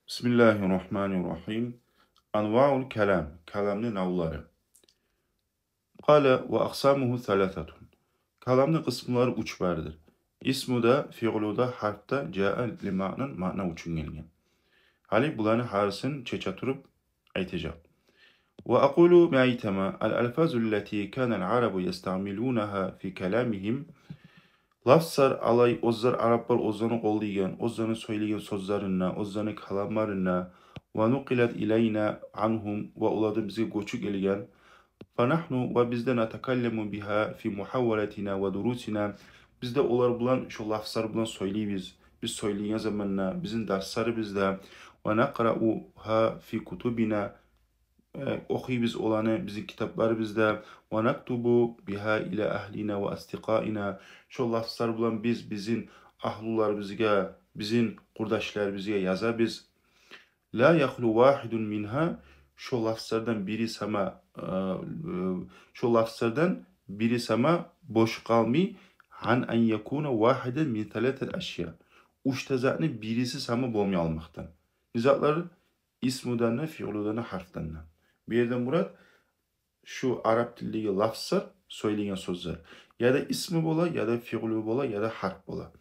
Bismillahirrahmanirrahim. Anva'ul kelam. Kelamın navları. Kale ve aksamuhu thalathatun. Kelamın kısımları üç vardır. İsmu da, fi'lu da, harf da, ca'al li ma'nan ma'na üçün gelgen. Hali bulanı harsın çeçaturup aytacak. Ve aqulu me'aytama al-alfazul lati kanal arabu yestamilunaha fi kelamihim. Lafzlar alay ozlar Araplar ozlarını qo'llaygan, ozlarını söyleyen sözlerine, ozlarını kalamlarına ve nuqilat ilayna anhum ve ulardan bizga ko'chib kelgan. Fa nahnu ve bizde natakallamu biha fi muhavvalatina ve durusina. Bizde ular bilan şu lafzlar bilan söyleybiz. Biz söyleyen zamanna bizim dersleri bizde ve naqra'uha fi kutubina. Okuyup olanı bizim kitaplar bizde ve naktubu biha ila ahlina ve asdiqaina. Şu lafzlar bilen biz bizim ahlular bizge, bizim kurdaşlar bizge yaza biz. La yahlu vahidun minha. Şu lafzlardan biri sama şu lafzlardan biri sama boş kalmay han en yakuna vahiden min thalathati ashya. Üç tezatının birisi sama bolmay almaktan. Nizatlar ismudan, fi'ludan, harftan. Bir yerden murat şu Arap dildeki lafzlar söyleyen sözler. Ya da ismi bola ya da fi'lu bola ya da harf bola.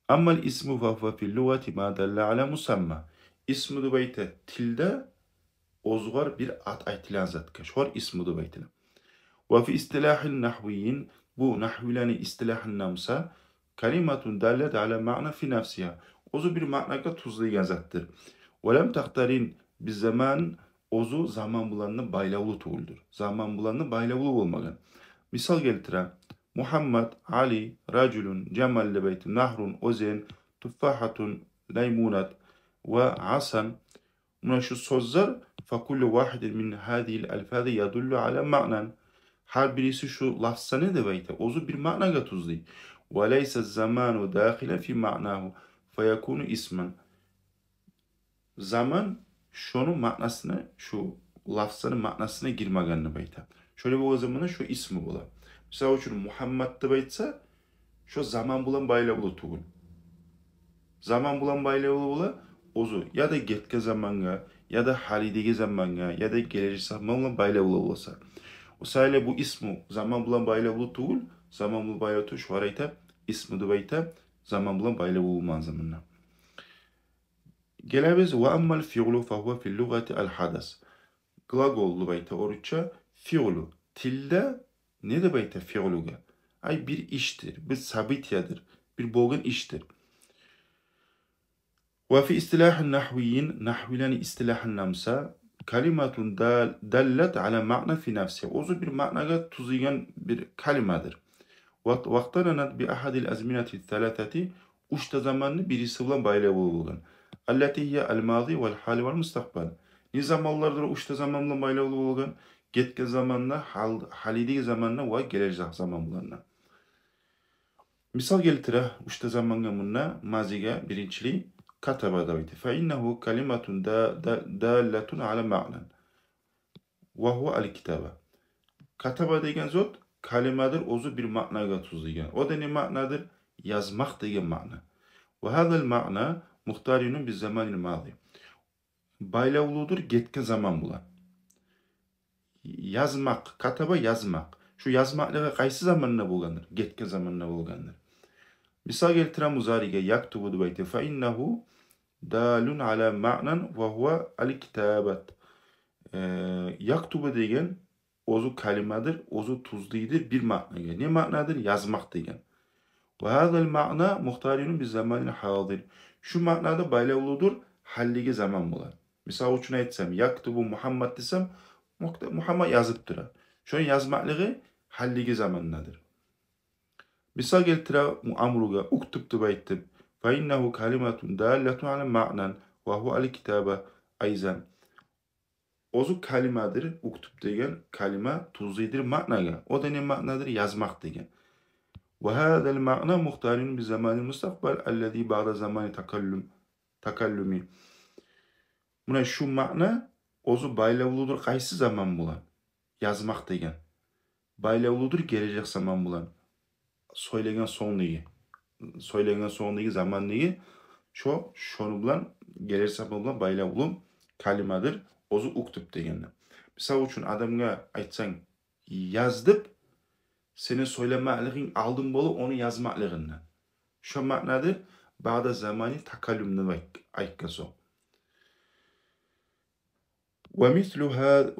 Ammal ismu fa fil lugati ma dalla ala musamma. İsmi de beyte tilde ozgar bir ad aytilan zatka. Şor ismi de beytine. Ve fi istilahil nahviyin bu nahvilani istilahın namsa kelimatun dallet ala ma'na fi nafsiha. Ozu bir ma'naga tuzlayan zattır. Ve lem tahtarin biz zaman ozu zaman bulanını baylavulu tuğuldur. Zaman bulanını baylavulu olmagan. Misal geltiren Muhammed, Ali, Raculun, Cemal lebeytin, Nahrun, Ozen, Tuffahatun, Leymunat ve Asan. Buna şu sözler fakullu vahidin min hadihil elfâde yadullu ala ma'nan. Her birisi şu lafzanı da beyte. Ozu bir ma'naga tuzli. Ve leyse zamanu dâhile fi ma'nahu. Feyekunu ismen. Zaman şunun manasına, şu lafzanın manasına girmeganını beyte. Şöyle bu o zamanı şu ismi bula. Mesela uçun Muhammed de beytse şu zaman bulan bayla bulu tuğun. Zaman bulan bayla bulu ozu ya da getke zamanga ya da halideki zamanga ya da gelecek zamanla bayla bulu olsa. O sayede bu ismi zaman bulan bayla bulu tuğun, zaman bulan bayla tuğun şu arayta ismi de beyte zaman bulan bayla bulu manzamına. Gelebiz ve ammal fi'lu fa huve fil lugati al hadas. Glagollu beyte oruçça fi'lu. Tilde ne de beyte fi'luga? Ay bir iştir, bir sabityadır, bir bolgun iştir. Ve fi istilahın nahviyin, nahvilani istilahın namsa, kalimatun dallet ala ma'na fi nafsi. Ozu bir ma'naga tuzigen bir kalimadır. Vaktaranat bi ahadil azminati thalathati, uçta zamanını birisi bulan bayla bulgan. Allati hiye al mazi vel hali vel mustakbal. Ne zamanlardır uçta zamanla bayla bulgan, getke zamanla, halideki zamanla ve gelecek zaman bulanla. Misal geltire uçta zamanga munna maziga birinçili kataba daviti. Fe innehu kalimatun dalletun ala ma'nan. Ve huve al kitaba. Kataba degen zot kalimadır ozu bir ma'naga tuzligen. O da ne ma'nadır? Yazmak degen ma'na. Ve hadal ma'na muhtariyunun bir zamanil mazi. Baylavludur getke zaman bulan. Yazmak, kataba yazmak. Şu yazmakla kaysı zamanına bulgandır? Getke zamanına bulgandır. Misal geltiren muzarige yaktubu dubayti fe innehu dalun ala ma'nan ve huve al kitabat. Yaktubu degen ozu kalimadır, ozu tuzlidir bir ma'naga. Ne ma'nadır? Yazmak degen. Ve hadal ma'na muhtariyunun bir zamanil hadir. Şu ma'nada baylavludur halligi zaman bulan. Misal uçuna etsem yaktubu Muhammed desem Muhammed yazıp durar. Şu yazmaklığı halligi zamanladır. Misal geltire amruga uktubtu baytib. Fe innehu kalimatun dalletun ala ma'nan ve hu al kitaba ayzan. Ozu kalimadır, uktub degen kalima tuzlidir ma'naga. O da ne ma'nadır? Yazmak degen. Ve hadal ma'na muhtarin bi zamanil mustakbal allezi ba'da zamani takallumi. Buna şu ma'na ozu baylavludur kaysı zaman bulan? Yazmak degen. Baylavludur gelecek zaman bulan. Söylegen sonligi. Söylegen sonligi zamanligi şonu bilan gelir zaman bilan baylaulum kalimadır. Ozu uktub degeni. Misal üçün adamga aytsan yaz deb, senin söylemakliging aldın bolup onu yazmakliginni. Şu ma'nadir ba'da zamani takallumni aytgan so'ng.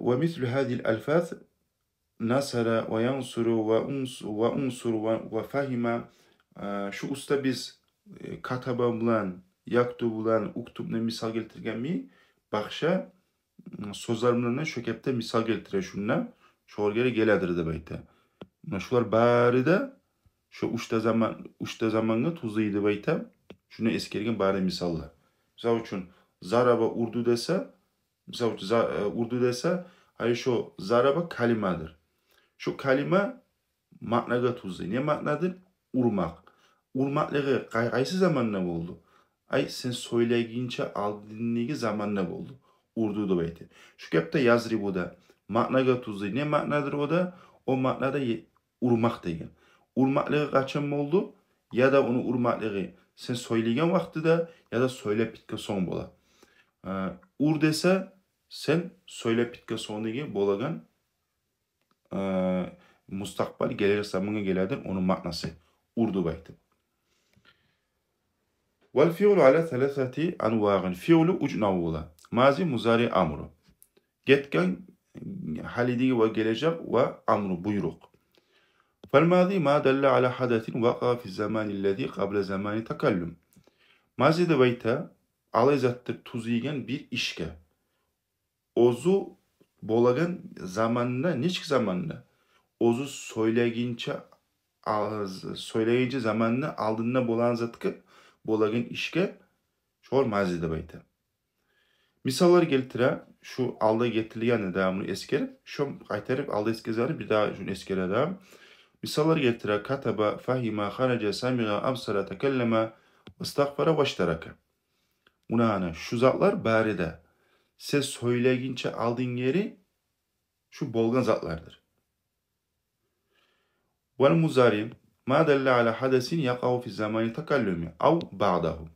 ومثل هذه الألفاظ نصر وينصر وأنصر وفهم. Şu usta biz kataba bilan, yaktubu bilan, uktubni misal keltirganmi? Baxsha so'zlarni shu kapda misal keltira shundan sho'rga keladir deb aytadi. Shular barida shu uchta zamonga tuzli deb aytadi. Shuni eskergan bari misollar. Misol uchun zaraba urdu desa, misol uchun urdu desa, hay shu zaraba kalimadir. Shu kalima ma'naga tuzli. Ne ma'nadir? Urmak. Urmakligi qaysi zamonda bo'ldi? Ay sen so'ylaguncha oldingi zamonda bo'ldi. Urdu deb aytadi. Shu gapda yazribuda ma'naga tuzli. Ne ma'nadir o da? O ma'nada urmak degan. Urmakligi qachon bo'ldi? Ya da uni urmakligi sen so'ylagan vaqtida ya da so'ylab bitgan so'ng bo'ladi. Ur desa sen so'ylab bitgan so'ngdagi bo'lgan mustaqbal gelecek zamonga keladir, onun ma'nasi urdu deb aytadi. والفعل على ثلاثة أنواع. فعل ucnavula. Mazi, muzari, amru. Getken halidigi ve gelecek ve amru buyruk. فالماضي ما دل على حدث وقع في الزمان الذي قبل زمان تكلم. Mazi de bayta alayzattır tuzigen bir işke. Ozu bolagan zamanında, neçik zamanında? Ozu söyleyince zamanını aldığında bolan zatkı bolagan işke şor mazi de bayta. Misallar geltire, şu alda getirilgen devamını eskerip, şu kaytarıp alda eskezarı bir daha şunu eskere devam. Misallar geltire, kataba, fahima, haraca, samiga, absara, tekelleme, istagfara, baştaraka. Buna şu zatlar baride. Siz söylegince aldığın yeri şu bolgan zatlardır. Vel muzari ma dalla ala hadesin yaqav fi zamani takallumi av ba'dahu.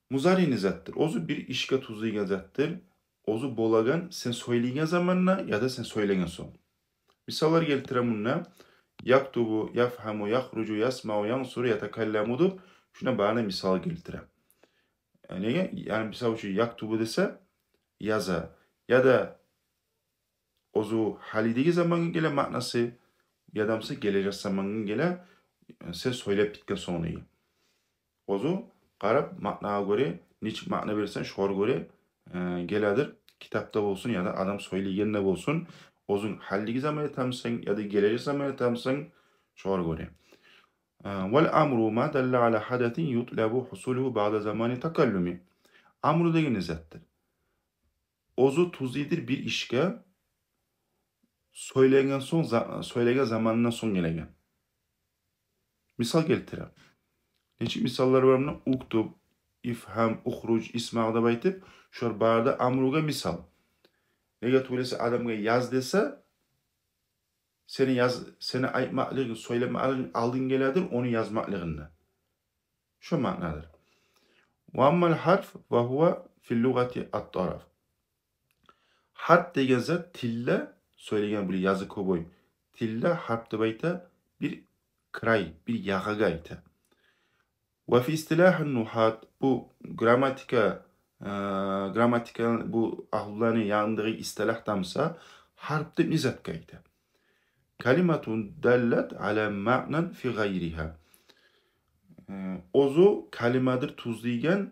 Muzari nizattır. Ozu bir işke tuzlaygan zattır. Ozu bolagan sen söylegen zamanla ya da sen söylegen son. Misallar geltiremunna yaktubu, yafhamu, yahrucu, yasma'u, yansuru, yatakallamudur. Şuna bana misal geltirem. Yani misal şu yaktubu dese yaza ya da ozu halideki zamanın gele ma'nası ya da gelecek zamanın gele ses söylep bitken sonuyu. Ozu qarab ma'naga göre neçik ma'na versen şor göre geledir. Kitapta olsun ya da adam söyleygeninde olsun. Ozun halideki zamanı tamsan ya da gelecek zamanı tamsan şor göre. Vel amru ma dalla ala hadetin yutlabu husuluhu ba'da zamani takallumi. Amru degen zattır. Ozu tuzidir bir işke söylegen zamanından son gelegen. Misal geltirem. Neçik misallar var mı? Uktub, ifham, uhruc, isma'da baytip, şor barda amruga misal. Nega tuğlesi adamga yaz dese, seni aytmakligin, söylemakligin aldın geledir, onu yazmakliginle. Şu ma'nadır. Ve ammal harf ve huve fil lugati at-taraf. Harf degen zat tille söylegen bir yazı koboy. Tille harf de bayta bir kray, bir yağaga ayta. Ve fi istilahın nuhat bu gramatika bu ahulların yandığı istilah tamsa harf de nizat kayta. Kalimatun dallat ala ma'nan fi gayriha. Ozu kalimadır tuzlaygen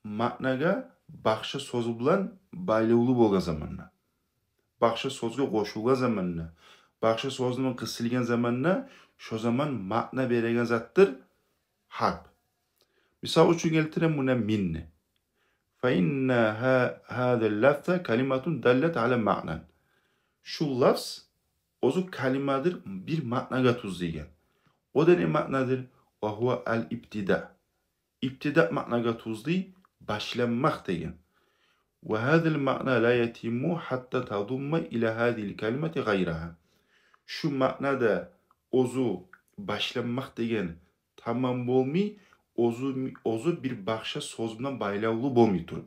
ma'naga baxşı sözü bilan baylaulu bolgan zamanna. Baxşı sözgө qoşulgan zamanna. Baxşı sözünün qısilgan zamanna şu zaman ma'na beregen zattır harf. Misal üçün keltirem buna minni. Fa inna hadha lafza kalimatun dallat ala ma'nan. Şu lafz ozu kalimadır bir ma'naga tuzlaygen. O da ne ma'nadır? Ve huve al-ibtida. İbtida ma'naga tuzli başlanmak degen. Ve hadal ma'na la yetimu hatta tadumma ila hadil kelimeti gayraha. Şu ma'nada ozu başlanmak degen tamam bolmi, ozu bir başka sözünden baylavulu bolmuydur.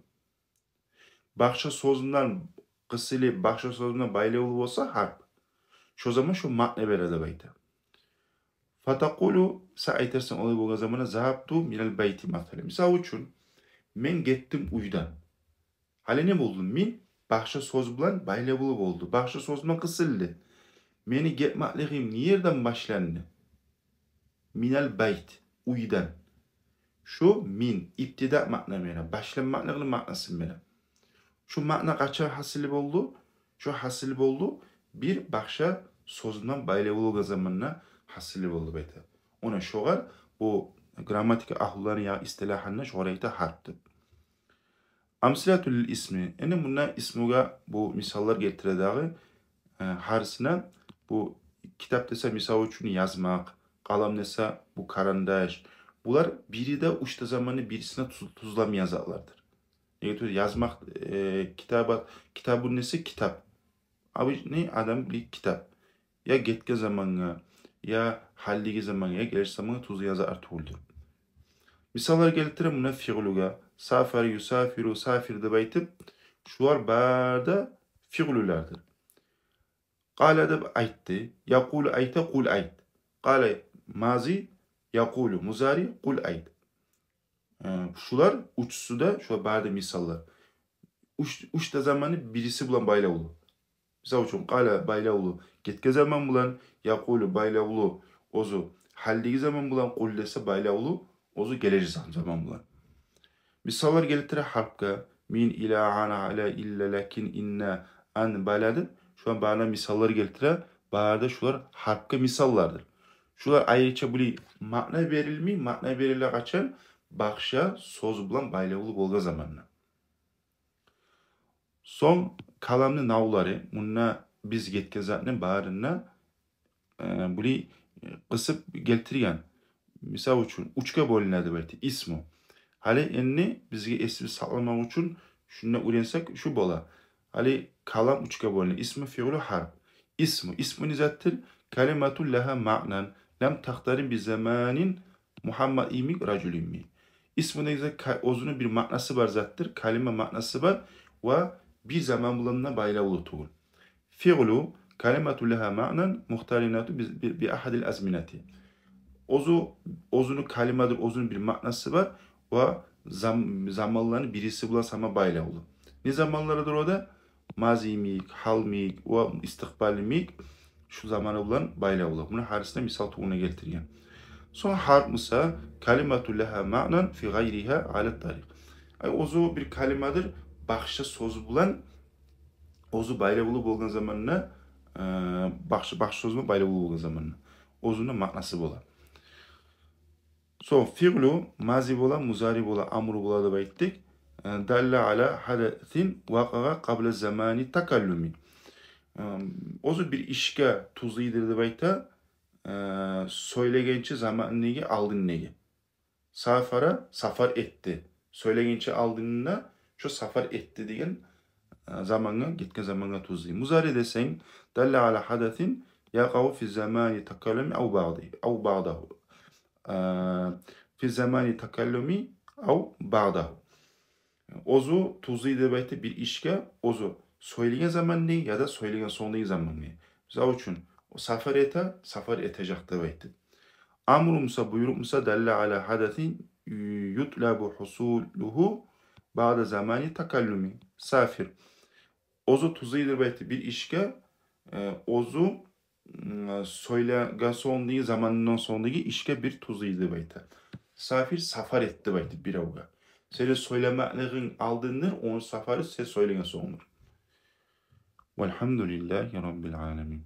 Başka sözünden kısılı başka sözünden baylavulu olsa harp. Şu zaman şu matne berede bayta. Fatakulu sa aytersen olay bolgan zamana zahabtu minel beyti mesela. Misal üçün men gettim uydan. Hale ne buldum? Min başka söz bilen baylavulu oldu. Başka söz bilen kısıldı. Meni getmakligim nereden başlandı? Minel beyt. Uydan. Şu min iptida makna mena. Başlanmakliginin maknası mena. Şu makna kaça hasili oldu? Şu hasili oldu. Bir başka sözünden baylavulu zamanına hasili oldu beyte. Ona şoğal bu gramatik ahulların ya istilahanına şoğrayta harptı. Amsilatül ismi. Yani bunlar ismuga bu misallar getirdiği harsına bu kitap dese misal üçün yazmak, kalam dese bu karandaş. Bunlar biri de uçta zamanı birisine tuzlama yazarlardır. Yani yazmak kitabın nesi kitap. Abi ne adam bir kitap. Ya getke zamanı ya halligi zamanı ya gelir zamanı tuzlu yazar artığıldır. Misallar geltirim buna fi'luga. Safar, yusafiru, safir de baytip şular barda fi'lulardır. Kale de aytti. Yakulu ayte kul ayt. Kale mazi yakulu muzari kul ayt. Şular uçsu da şu barda misallar. Uçta zamanı birisi bulan bayla olu. Misal üçün kale bayla olu. Getke zaman bulan yakulu bayla olu. Ozu halligi zaman bulan kul dese bayla olu. Ozu geleceği zaman bulan. Misallar gelitire harpka min ilahana ala illa lakin inna an baladı. Şu an bana misallar gelitire bağırda şular harpka misallardır. Şular ayrıca bu makna verilmi, makna verile kaçan bakşa söz bulan baylavulu bolga zamanına. Son kalamlı navları bununla biz getkezatının bağırına bunu kısıp geltiriyen. Misal üçün uçka bölünədir belki ismu. Hali enni bizge esmi sağlamak için şunu öğrensek şu bola. Hali kalam uçka bölünə. İsmi fi'lu harp. İsmu nizattir. Kalimatul laha ma'nan. Lam tahtarin bi zamanin Muhammed imik racul immi. İsmu nizat ozunun bir manası var zattır. Kalime manası var ve bir zaman bulanına bayla ulutuğul. Fi'lu kalimatul laha ma'nan muhtarinatu bi ahadil azminati. Ozunu kalimadır, ozunun bir manası var ve zamanlarını birisi bulan sama bayla olur. Ne zamanlarıdır o da? Mazi mik, hal mik ve istikbal mik şu zamanı bulan bayla olur. Bunu harisine misal tuğuna getiriyor. Son harf mısa kalimatu leha ma'nan fi gayriha alet tarik. Ozu bir kalimadır, başka söz bulan ozu bayla bulup olgan zamanına başka sözü bayla bulup olgan zamanına. Ozunun manası bulan. So fi'lu mazi bola, muzari bola, amru bola da bayittik. Dalla ala hadathin vakaga qabla zamani takallumi. Ozu bir işke tuzluydur da bayta söylegençi zaman negi aldın negi. Safar etti. Söylegençi aldığında şu safar etti diyen zamanı gitken zamanı tuzluy. Muzari desen dalla ala hadathin yaqavu fi zamani takallumi au ba'dahu. Fi zamani takallumi au ba'dahu. Ozu tuzluydu bayta bir işke ozu söylegen zaman ne ya da söylegen sonraki zaman ne. Mesela üçün o safar etecekti bayta. Amru musa buyruk musa dalla ala hadatin yutlabu husuluhu ba'da zamani takallumi. Safir. Ozu tuzluydu bayta bir işke ozu söylegen sonraki zamanından sonraki işke bir tuzluydu bayta. Safir safar etti bayta bir avga. Senin söylemeklerin aldığındır, onun safarı size söylegen sondur. Velhamdülillahi Rabbil alemin.